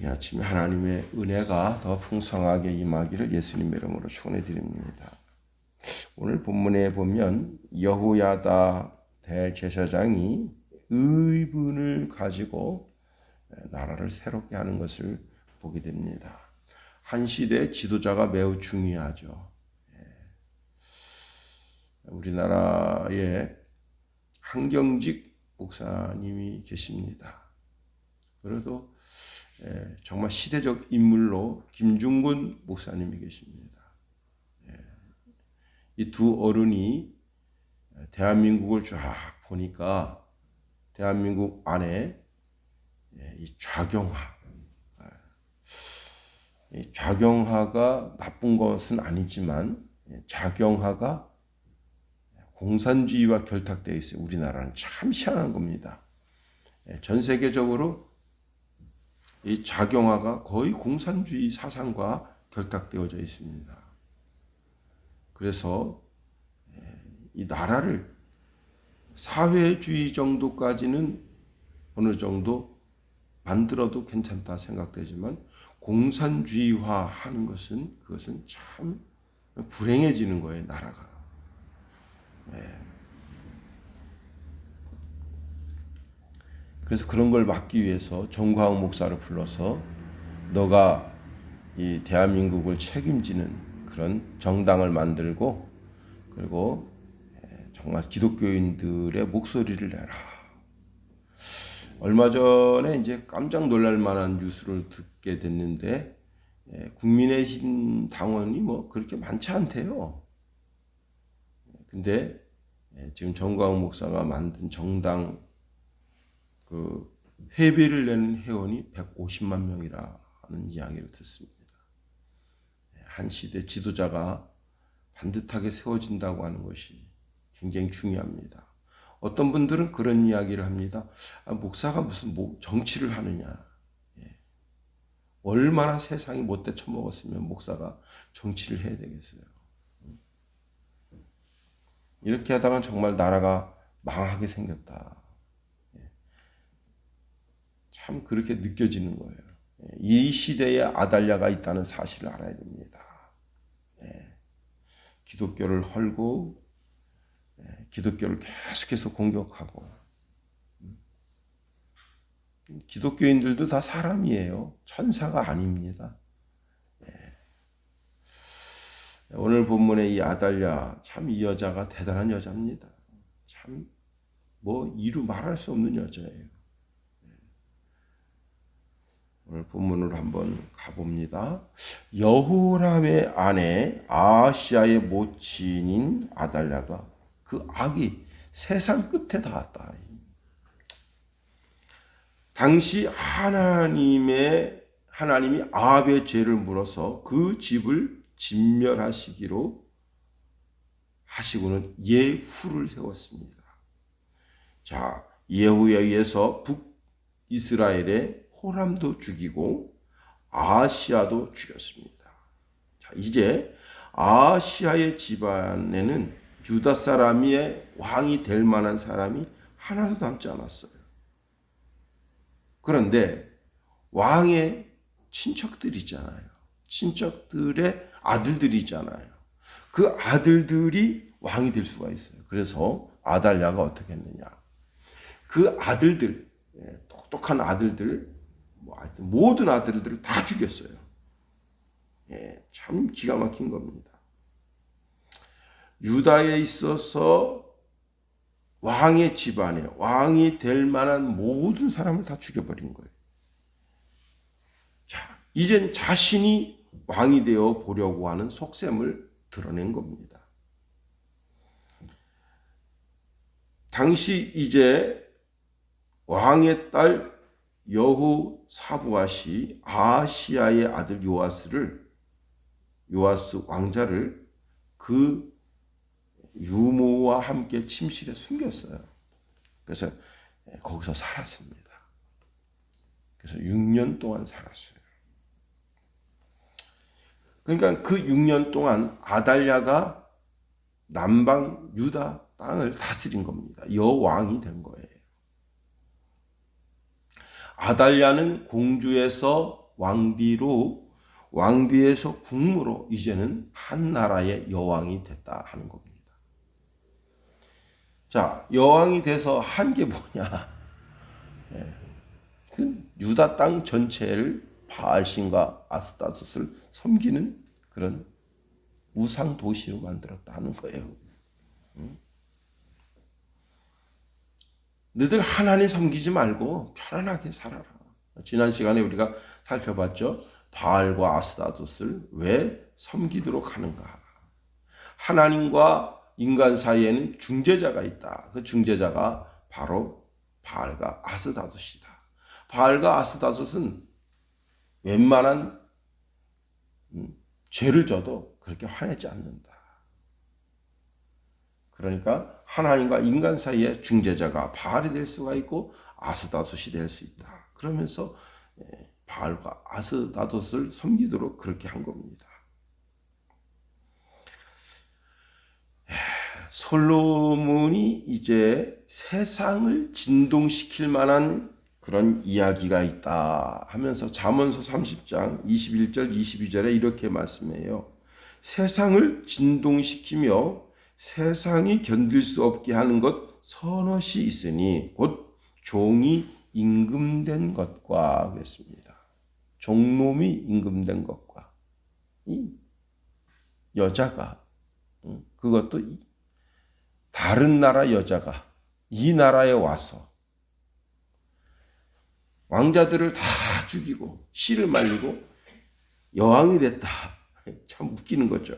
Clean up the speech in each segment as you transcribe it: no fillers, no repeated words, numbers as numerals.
이 아침에 하나님의 은혜가 더 풍성하게 임하기를 예수님의 이름으로 축원해 드립니다. 오늘 본문에 보면 여호야다 대제사장이 의분을 가지고 나라를 새롭게 하는 것을 보게 됩니다. 한 시대의 지도자가 매우 중요하죠. 우리나라에 한경직 목사님이 계십니다. 그래도 정말 시대적 인물로 김중곤 목사님이 계십니다. 이 두 어른이 대한민국을 쫙 보니까 대한민국 안에 이 좌경화가 나쁜 것은 아니지만 좌경화가 공산주의와 결탁되어 있어요. 우리나라는 참 희한한 겁니다. 전 세계적으로 이 좌경화가 거의 공산주의 사상과 결탁되어져 있습니다. 그래서 이 나라를 사회주의 정도까지는 어느 정도 만들어도 괜찮다 생각되지만 공산주의화 하는 그것은 참 불행해지는 거예요, 나라가. 그래서 그런 걸 막기 위해서 정광훈 목사를 불러서 너가 이 대한민국을 책임지는 그런 정당을 만들고 그리고 정말 기독교인들의 목소리를 내라. 얼마 전에 이제 깜짝 놀랄 만한 뉴스를 듣게 됐는데 국민의힘 당원이 뭐 그렇게 많지 않대요. 근데 지금 정광훈 목사가 만든 정당 그 회비를 내는 회원이 150만 명이라는 이야기를 듣습니다. 한 시대 지도자가 반듯하게 세워진다고 하는 것이 굉장히 중요합니다. 어떤 분들은 그런 이야기를 합니다. 목사가 무슨 정치를 하느냐. 얼마나 세상이 못돼 처먹었으면 목사가 정치를 해야 되겠어요. 이렇게 하다가 정말 나라가 망하게 생겼다. 참 그렇게 느껴지는 거예요. 이 시대에 아달랴가 있다는 사실을 알아야 됩니다. 기독교를 헐고 기독교를 계속해서 공격하고 기독교인들도 다 사람이에요. 천사가 아닙니다. 오늘 본문의 이 아달랴 참 이 여자가 대단한 여자입니다. 참 뭐 이루 말할 수 없는 여자예요. 오늘 본문으로 한번 가봅니다. 여호람의 아내 아하시아의 모친인 아달랴가 그 악이 세상 끝에 닿았다. 당시 하나님이 아합의 죄를 물어서 그 집을 진멸하시기로 하시고는 예후를 세웠습니다. 자, 예후에 의해서 북이스라엘의 호람도 죽이고 아하시아도 죽였습니다. 자, 이제 아하시아의 집안에는 유다 사람의 왕이 될 만한 사람이 하나도 남지 않았어요. 그런데 왕의 친척들이잖아요. 친척들의 아들들이잖아요. 그 아들들이 왕이 될 수가 있어요. 그래서 아달랴가 어떻게 했느냐. 그 아들들, 똑똑한 아들들, 모든 아들들을 다 죽였어요. 참 기가 막힌 겁니다. 유다에 있어서 왕의 집안에 왕이 될 만한 모든 사람을 다 죽여버린 거예요. 자, 이젠 자신이 왕이 되어 보려고 하는 속셈을 드러낸 겁니다. 당시 이제 왕의 딸 여호 사부아시 아하시아의 아들 요아스 왕자를 그 유모와 함께 침실에 숨겼어요. 그래서 거기서 살았습니다. 그래서 6년 동안 살았어요. 그러니까 그 6년 동안 아달랴가 남방 유다 땅을 다스린 겁니다. 여왕이 된 거예요. 아달랴는 공주에서 왕비에서 국무로 이제는 한 나라의 여왕이 됐다 하는 겁니다. 자, 여왕이 돼서 한 게 뭐냐? 그 유다 땅 전체를 바알신과 아스타롯을 섬기는 그런 우상 도시로 만들었다 하는 거예요. 너희들 하나님 섬기지 말고 편안하게 살아라. 지난 시간에 우리가 살펴봤죠. 바알과 아스타롯을 왜 섬기도록 하는가? 하나님과 인간 사이에는 중재자가 있다. 그 중재자가 바로 바알과 아스타롯이다. 바알과 아스타롯은 웬만한 죄를 져도 그렇게 화내지 않는다. 그러니까 하나님과 인간 사이의 중재자가 바알이 될 수가 있고 아스타롯이 될 수 있다. 그러면서 바알과 아스타롯을 섬기도록 그렇게 한 겁니다. 솔로몬이 이제 세상을 진동시킬 만한 그런 이야기가 있다 하면서 잠언서 30장 21절 22절에 이렇게 말씀해요. 세상을 진동시키며 세상이 견딜 수 없게 하는 것 서너시 있으니 곧 종이 임금된 것과 그랬습니다. 종놈이 임금된 것과 이 여자가 그것도 다른 나라 여자가 이 나라에 와서 왕자들을 다 죽이고 씨를 말리고 여왕이 됐다. 참 웃기는 거죠.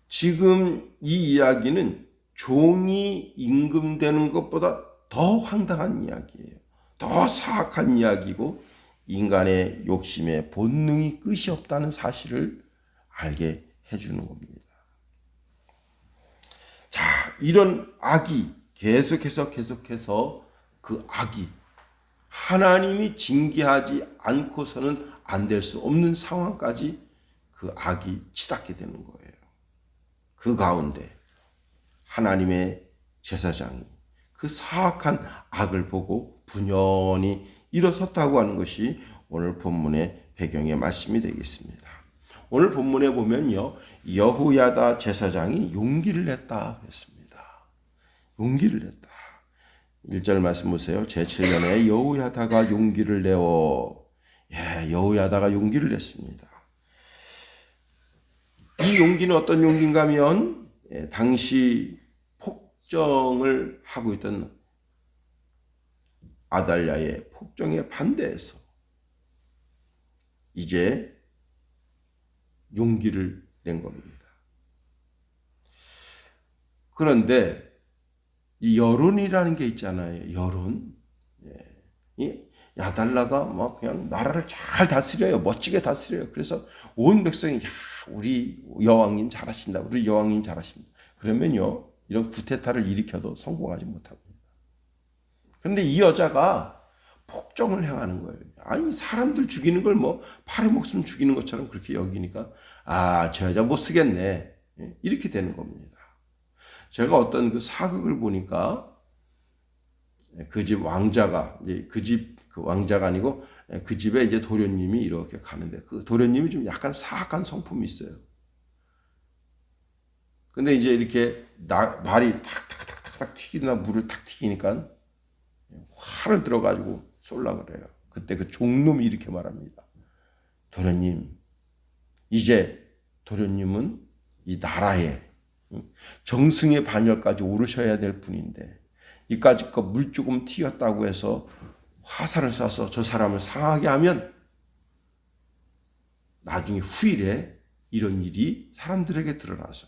지금 이 이야기는 종이 임금되는 것보다 더 황당한 이야기예요. 더 사악한 이야기고 인간의 욕심의 본능이 끝이 없다는 사실을 알게 해주는 겁니다. 자, 이런 악이 계속해서 그 악이 하나님이 징계하지 않고서는 안 될 수 없는 상황까지 그 악이 치닫게 되는 거예요. 그 가운데 하나님의 제사장이 그 사악한 악을 보고 분연히 일어섰다고 하는 것이 오늘 본문의 배경의 말씀이 되겠습니다. 오늘 본문에 보면요, 여호야다 제사장이 용기를 냈다 했습니다. 용기를 냈다. 1절 말씀 보세요. 제7년에 여호야다가 용기를 내어, 여호야다가 용기를 냈습니다. 이 용기는 어떤 용기인가 하면 당시 폭정을 하고 있던 아달랴의 폭정에 반대해서 이제 용기를 낸 겁니다. 그런데 이 여론이라는 게 있잖아요. 여론. 이 야달라가 막 그냥 나라를 잘 다스려요. 멋지게 다스려요. 그래서 온 백성이 우리 여왕님 잘하신다. 우리 여왕님 잘하십니다. 그러면요, 이런 구테타를 일으켜도 성공하지 못합니다. 그런데 이 여자가 폭정을 행하는 거예요. 아니, 사람들 죽이는 걸 뭐 팔의 목숨 죽이는 것처럼 그렇게 여기니까 저 여자 못 쓰겠네. 이렇게 되는 겁니다. 제가 어떤 그 사극을 보니까 그 집 왕자가 이제 그 왕자가 아니고 그 집에 이제 도련님이 이렇게 가는데 그 도련님이 좀 약간 사악한 성품이 있어요. 근데 이제 이렇게 말이 탁탁탁탁탁 튀기나 물을 탁 튀기니까 화를 들어가지고 쏠라 그래요. 그때 그 종놈이 이렇게 말합니다. 도련님, 이제 도련님은 이 나라에 정승의 반열까지 오르셔야 될 분인데 이까짓 거 물 조금 튀었다고 해서 화살을 쏴서 저 사람을 상하게 하면 나중에 후일에 이런 일이 사람들에게 드러나서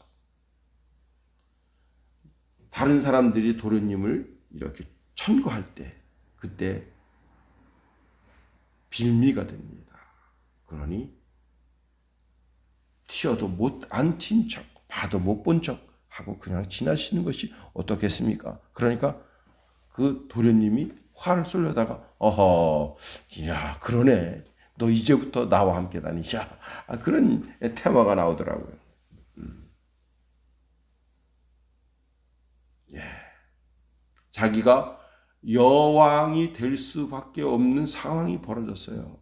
다른 사람들이 도련님을 이렇게 천거할 때 그때 빌미가 됩니다. 그러니 튀어도 안 튄 척, 봐도 못 본 척 하고 그냥 지나시는 것이 어떻겠습니까? 그러니까 그 도련님이 화를 쏠려다가 야 그러네. 너 이제부터 나와 함께 다니자. 그런 테마가 나오더라고요. 자기가 여왕이 될 수밖에 없는 상황이 벌어졌어요.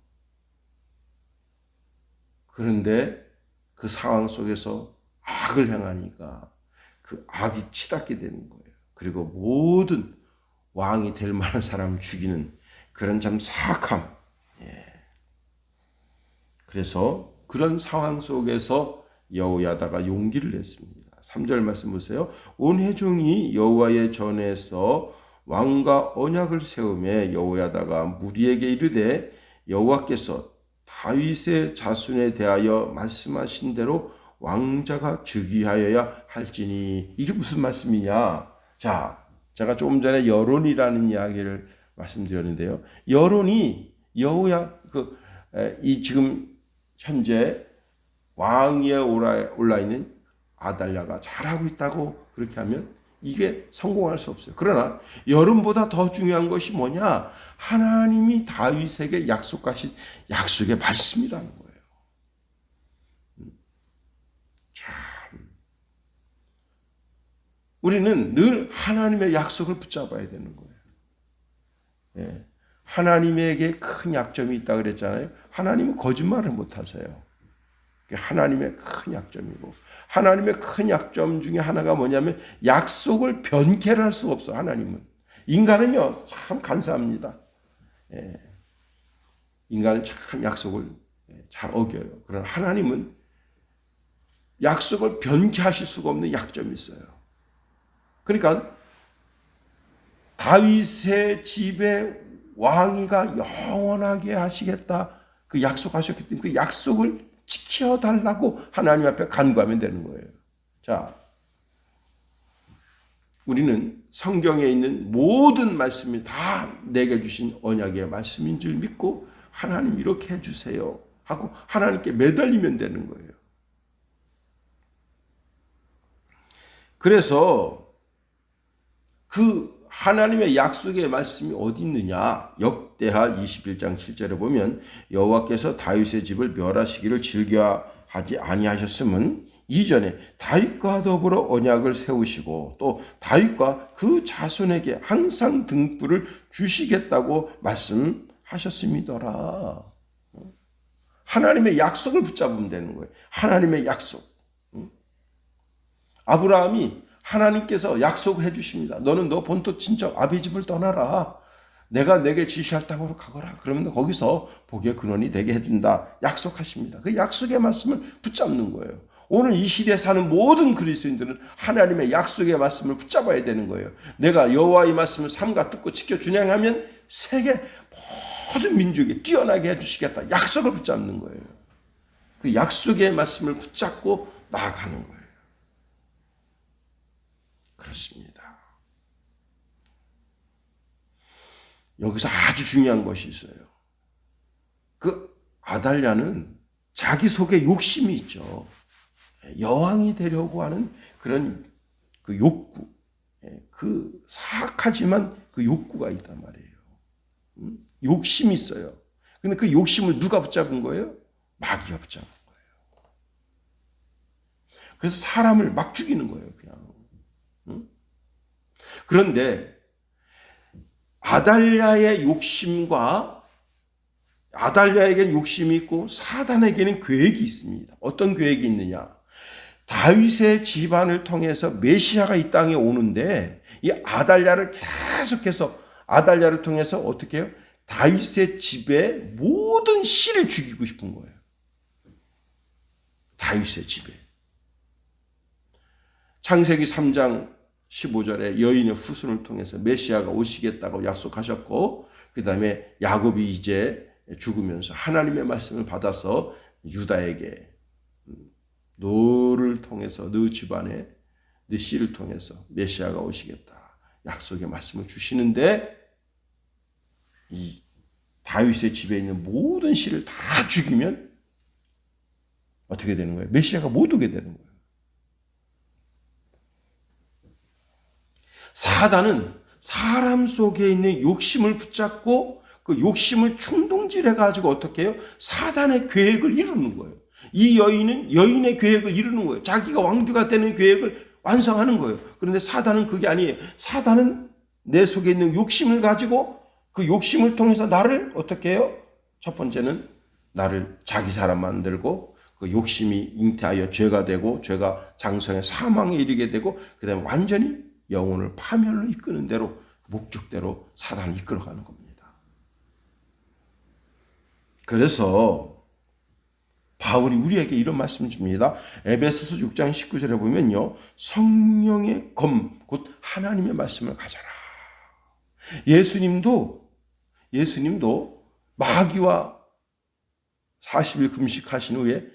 그런데 그 상황 속에서 악을 행하니까 그 악이 치닫게 되는 거예요. 그리고 모든 왕이 될 만한 사람을 죽이는 그런 참 사악함. 그래서 그런 상황 속에서 여호야다가 용기를 냈습니다. 3절 말씀 보세요. 온 회중이 여호와의 전에서 왕과 언약을 세우며 여호야다가 무리에게 이르되 여호와께서 다윗의 자손에 대하여 말씀하신 대로 왕자가 즉위하여야 할지니. 이게 무슨 말씀이냐? 자, 제가 조금 전에 여론이라는 이야기를 말씀드렸는데요. 여론이 이 지금 현재 왕위에 올라 있는 아달랴가 잘하고 있다고 그렇게 하면 이게 성공할 수 없어요. 그러나 여론보다 더 중요한 것이 뭐냐? 하나님이 다윗에게 약속하신 약속의 말씀이라는 거예요. 참, 우리는 늘 하나님의 약속을 붙잡아야 되는 거예요. 예. 하나님에게 큰 약점이 있다 그랬잖아요. 하나님은 거짓말을 못 하세요. 하나님의 큰 약점이고, 하나님의 큰 약점 중에 하나가 뭐냐면 약속을 변개를 할 수가 없어. 하나님은. 인간은요 참 간사합니다. 예. 인간은 참 약속을 잘 어겨요. 그러나 하나님은 약속을 변개하실 수가 없는 약점이 있어요. 그러니까 다윗의 집에 왕위가 영원하게 하시겠다 그 약속하셨기 때문에 그 약속을 지켜달라고 하나님 앞에 간구하면 되는 거예요. 자, 우리는 성경에 있는 모든 말씀이 다 내게 주신 언약의 말씀인 줄 믿고 하나님 이렇게 해주세요 하고 하나님께 매달리면 되는 거예요. 그래서 그 하나님의 약속의 말씀이 어디 있느냐? 역대하 21장 7절에 보면 여호와께서 다윗의 집을 멸하시기를 즐겨하지 아니하셨음은 이전에 다윗과 더불어 언약을 세우시고 또 다윗과 그 자손에게 항상 등불을 주시겠다고 말씀하셨음이더라. 하나님의 약속을 붙잡으면 되는 거예요. 하나님의 약속. 아브라함이 하나님께서 약속해 주십니다. 너는 너 본토 친척 아비 집을 떠나라. 내가 내게 지시할 땅으로 가거라. 그러면 거기서 복의 근원이 되게 해준다. 약속하십니다. 그 약속의 말씀을 붙잡는 거예요. 오늘 이 시대에 사는 모든 그리스도인들은 하나님의 약속의 말씀을 붙잡아야 되는 거예요. 내가 여호와의 말씀을 삼가 듣고 지켜 준행하면 세계 모든 민족이 뛰어나게 해주시겠다. 약속을 붙잡는 거예요. 그 약속의 말씀을 붙잡고 나아가는 거예요. 그렇습니다. 여기서 아주 중요한 것이 있어요. 그 아달랴는 자기 속에 욕심이 있죠. 여왕이 되려고 하는 그런 그 욕구, 그 사악하지만 그 욕구가 있단 말이에요. 욕심이 있어요. 근데 그 욕심을 누가 붙잡은 거예요? 마귀가 붙잡은 거예요. 그래서 사람을 막 죽이는 거예요, 그냥. 그런데 아달랴의 욕심과 아달랴에게는 욕심이 있고 사단에게는 계획이 있습니다. 어떤 계획이 있느냐? 다윗의 집안을 통해서 메시아가 이 땅에 오는데 이 아달랴를 계속해서 아달랴를 통해서 어떻게 해요? 다윗의 집의 모든 씨를 죽이고 싶은 거예요. 다윗의 집에. 창세기 3장 15절에 여인의 후손을 통해서 메시아가 오시겠다고 약속하셨고 그 다음에 야곱이 이제 죽으면서 하나님의 말씀을 받아서 유다에게 너를 통해서 너 집안에 너 씨를 통해서 메시아가 오시겠다 약속의 말씀을 주시는데 이 다윗의 집에 있는 모든 씨를 다 죽이면 어떻게 되는 거예요? 메시아가 못 오게 되는 거예요. 사단은 사람 속에 있는 욕심을 붙잡고 그 욕심을 충동질해가지고 어떻게 해요? 사단의 계획을 이루는 거예요. 이 여인은 여인의 계획을 이루는 거예요. 자기가 왕비가 되는 계획을 완성하는 거예요. 그런데 사단은 그게 아니에요. 사단은 내 속에 있는 욕심을 가지고 그 욕심을 통해서 나를 어떻게 해요? 첫 번째는 나를 자기 사람 만들고 그 욕심이 잉태하여 죄가 되고 죄가 장성해 사망에 이르게 되고 그다음에 완전히 영혼을 파멸로 이끄는 대로 목적대로 사단을 이끌어가는 겁니다. 그래서 바울이 우리에게 이런 말씀을 줍니다. 에베소서 6장 19절에 보면요. 성령의 검, 곧 하나님의 말씀을 가져라. 예수님도 마귀와 40일 금식하신 후에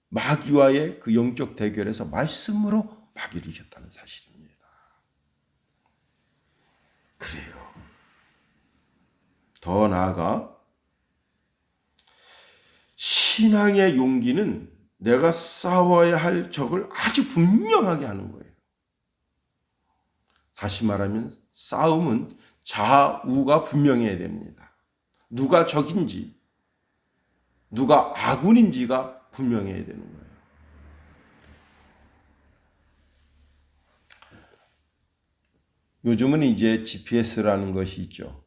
마귀와의 그 영적 대결에서 말씀으로 마귀를 이겼다는 사실입니다. 그래요. 더 나아가 신앙의 용기는 내가 싸워야 할 적을 아주 분명하게 하는 거예요. 다시 말하면 싸움은 좌우가 분명해야 됩니다. 누가 적인지, 누가 아군인지가 분명해야 되는 거예요. 요즘은 이제 GPS라는 것이 있죠.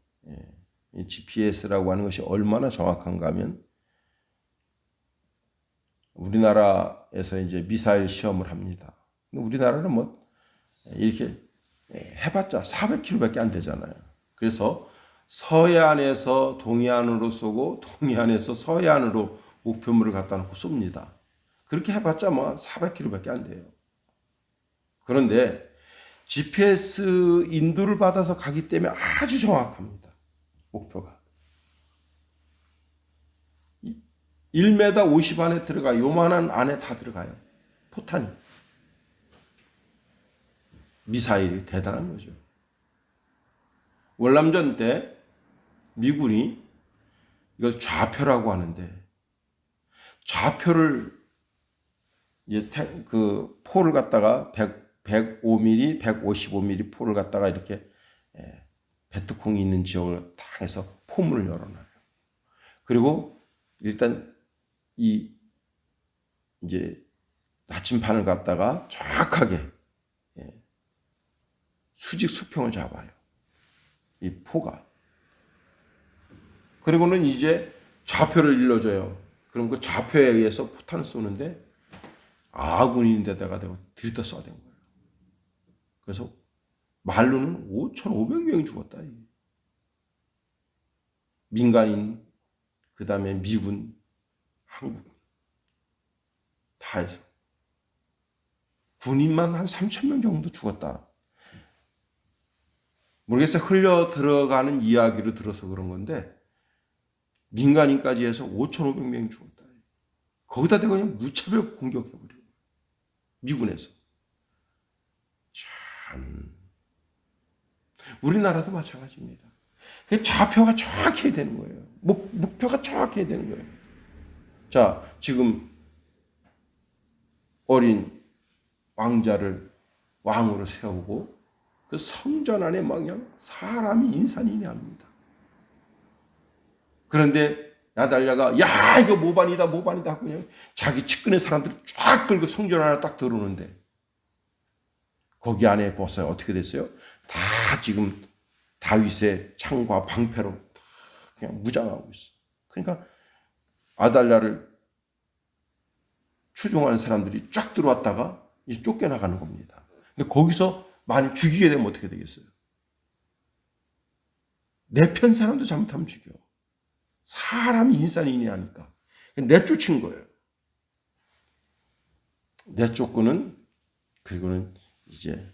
GPS라고 하는 것이 얼마나 정확한가 하면 우리나라에서 이제 미사일 시험을 합니다. 우리나라는 뭐 이렇게 해봤자 400km밖에 안 되잖아요. 그래서 서해안에서 동해안으로 쏘고 동해안에서 서해안으로 목표물을 갖다 놓고 쏩니다. 그렇게 해봤자 뭐 400km밖에 안 돼요. 그런데 GPS 인도를 받아서 가기 때문에 아주 정확합니다. 목표가. 1m 50 안에 들어가 요만한 안에 다 들어가요. 포탄이. 미사일이 대단한 거죠. 월남전 때 미군이 이걸 좌표라고 하는데 좌표를 이제 그 포를 갖다가 105mm, 155mm 포를 갖다가 이렇게 베트콩이 있는 지역을 다 해서 포문을 열어놔요. 그리고 일단 이제 나침판을 갖다가 정확하게 수직 수평을 잡아요. 이 포가. 그리고는 이제 좌표를 일러줘요. 그럼 그 좌표에 의해서 포탄을 쏘는데 아군인데다가 들이다 쏴댄 거예요. 그래서 말로는 5,500명이 죽었다. 민간인, 그 다음에 미군, 한국군 다 해서 군인만 한 3,000명 정도 죽었다. 모르겠어요. 흘려 들어가는 이야기로 들어서 그런 건데 민간인까지 해서 5,500명이 죽었다. 거기다 대고 그냥 무차별 공격해버려요. 미군에서. 참. 우리나라도 마찬가지입니다. 좌표가 정확해야 되는 거예요. 목표가 정확해야 되는 거예요. 자, 지금 어린 왕자를 왕으로 세우고 그 성전 안에 막 그냥 사람이 인산인해 합니다. 그런데 야달랴가 야 이거 모반이다 하고 그냥 자기 측근의 사람들을 쫙 끌고 성전 안에 딱 들어오는데 거기 안에 보세요. 어떻게 됐어요? 다 지금 다윗의 창과 방패로 그냥 무장하고 있어. 그러니까 아달랴를 추종하는 사람들이 쫙 들어왔다가 이제 쫓겨나가는 겁니다. 근데 거기서 만약 죽이게 되면 어떻게 되겠어요? 내 편 사람도 잘못하면 죽여. 사람이 인산인이 하니까. 내쫓은 거예요. 내쫓고는 그리고는 이제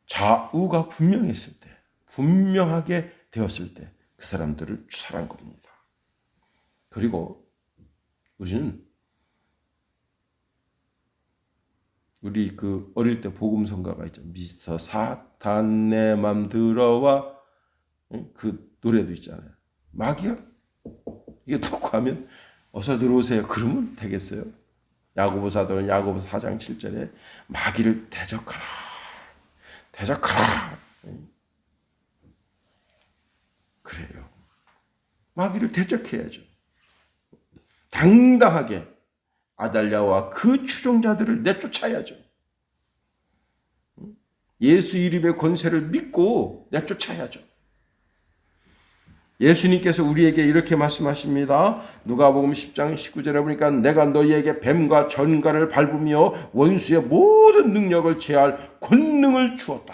좌우가 분명했을 때, 분명하게 되었을 때 그 사람들을 추살한 겁니다. 그리고 우리 그 어릴 때 복음성가가 있죠. 미스터 사탄 내 맘 들어와 그 노래도 있잖아요. 마귀야 이게 듣고 하면 어서 들어오세요. 그러면 되겠어요? 야고보사도는 야고보서 4장 7절에 마귀를 대적하라. 그래요. 마귀를 대적해야죠. 당당하게 아달랴와 그 추종자들을 내쫓아야죠. 예수 이름의 권세를 믿고 내쫓아야죠. 예수님께서 우리에게 이렇게 말씀하십니다. 누가복음 10장 19절에 보니까 내가 너희에게 뱀과 전갈을 밟으며 원수의 모든 능력을 제할 권능을 주었다.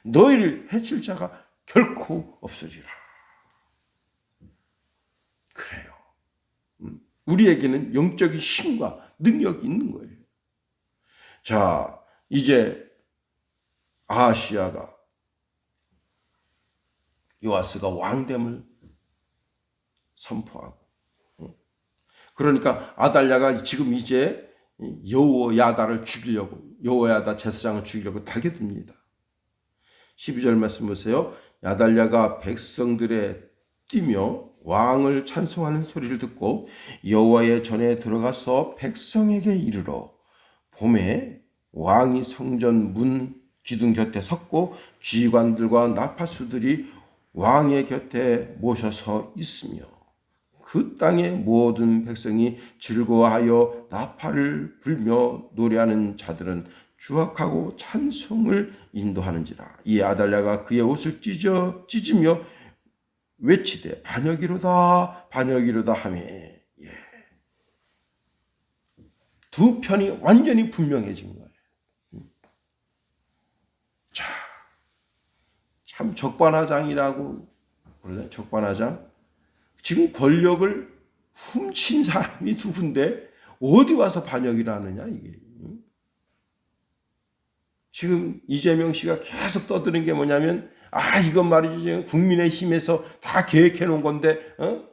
너희를 해칠 자가 결코 없으리라. 그래요. 우리에게는 영적인 힘과 능력이 있는 거예요. 자, 이제 아하시아가 요아스가 왕됨을 선포하고, 그러니까 아달랴가 지금 이제 여호야다를 죽이려고, 여호야다 제사장을 죽이려고 달겨듭니다. 12절 말씀 보세요. 야달랴가 백성들의 뛰며 왕을 찬송하는 소리를 듣고 여호와의 전에 들어가서 백성에게 이르러 봄에 왕이 성전 문 기둥 곁에 섰고 지휘관들과 나팔수들이 왕의 곁에 모셔서 있으며 그 땅의 모든 백성이 즐거워하여 나팔을 불며 노래하는 자들은 주악하고 찬송을 인도하는지라. 이 아달랴가 그의 옷을 찢으며 외치되 반역이로다 반역이로다 하며, 두 편이 완전히 분명해진 거예요. 자, 참 적반하장이라고 그러잖아요. 적반하장. 지금 권력을 훔친 사람이 누군데 어디 와서 반역이라 하느냐 이게. 지금 이재명 씨가 계속 떠드는 게 뭐냐면, 이건 말이지 국민의힘에서 다 계획해 놓은 건데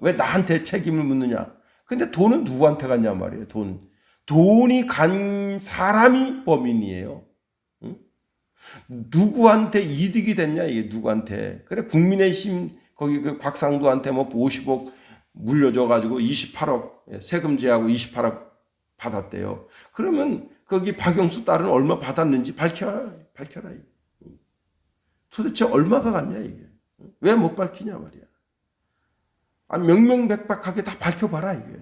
왜 나한테 책임을 묻느냐. 근데 돈은 누구한테 갔냐 말이에요. 돈이 간 사람이 범인이에요. 누구한테 이득이 됐냐 이게. 누구한테. 그래 국민의힘 거기 그 곽상도한테 뭐 50억 물려줘 가지고 28억 세금 제하고 28억 받았대요. 그러면 거기 박영수 딸은 얼마 받았는지 밝혀라. 도대체 얼마가 갔냐 이게. 왜 못 밝히냐 말이야. 명명백백하게 다 밝혀봐라 이게.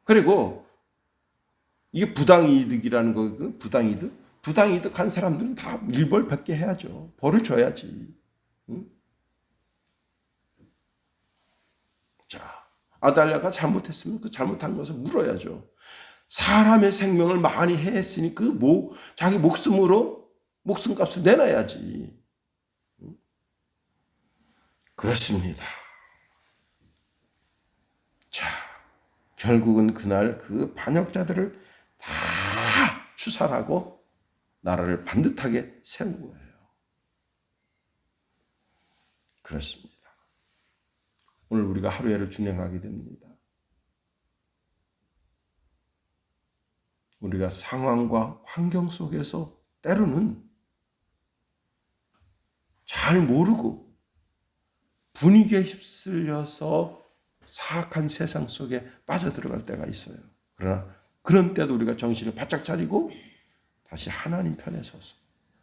그리고 이게 부당이득이라는 거, 부당이득 한 사람들은 다 일벌백계 해야죠. 벌을 줘야지. 자, 아달랴가 잘못했으면 그 잘못한 것을 물어야죠. 사람의 생명을 많이 해했으니 자기 목숨으로 목숨값을 내놔야지. 그렇습니다. 자, 결국은 그날 그 반역자들을 다 추살하고 나라를 반듯하게 세운 거예요. 그렇습니다. 오늘 우리가 하루해를 준행하게 됩니다. 우리가 상황과 환경 속에서 때로는 잘 모르고 분위기에 휩쓸려서 사악한 세상 속에 빠져들어갈 때가 있어요. 그러나 그런 때도 우리가 정신을 바짝 차리고 다시 하나님 편에 서서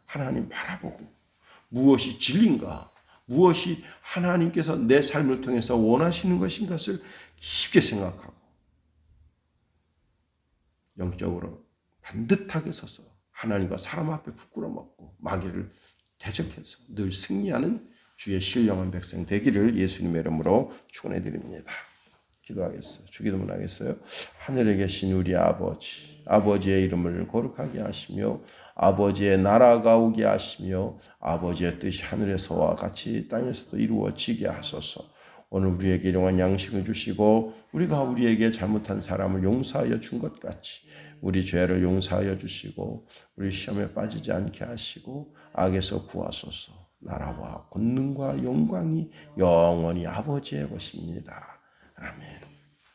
하나님 바라보고 무엇이 진리인가, 무엇이 하나님께서 내 삶을 통해서 원하시는 것인 것을 깊게 생각하고 영적으로 반듯하게 서서 하나님과 사람 앞에 부끄러먹고 마귀를 대적해서 늘 승리하는 주의 신령한 백성 되기를 예수님의 이름으로 축원해 드립니다. 기도하겠어요. 주기도문 하겠어요. 하늘에 계신 우리 아버지의 이름을 거룩하게 하시며 아버지의 나라가 오게 하시며 아버지의 뜻이 하늘에서와 같이 땅에서도 이루어지게 하소서. 오늘 우리에게 일용할 양식을 주시고 우리가 우리에게 잘못한 사람을 용서하여 준 것 같이 우리 죄를 용서하여 주시고 우리 시험에 빠지지 않게 하시고 악에서 구하소서. 나라와 권능과 영광이 영원히 아버지의 것입니다. 아멘.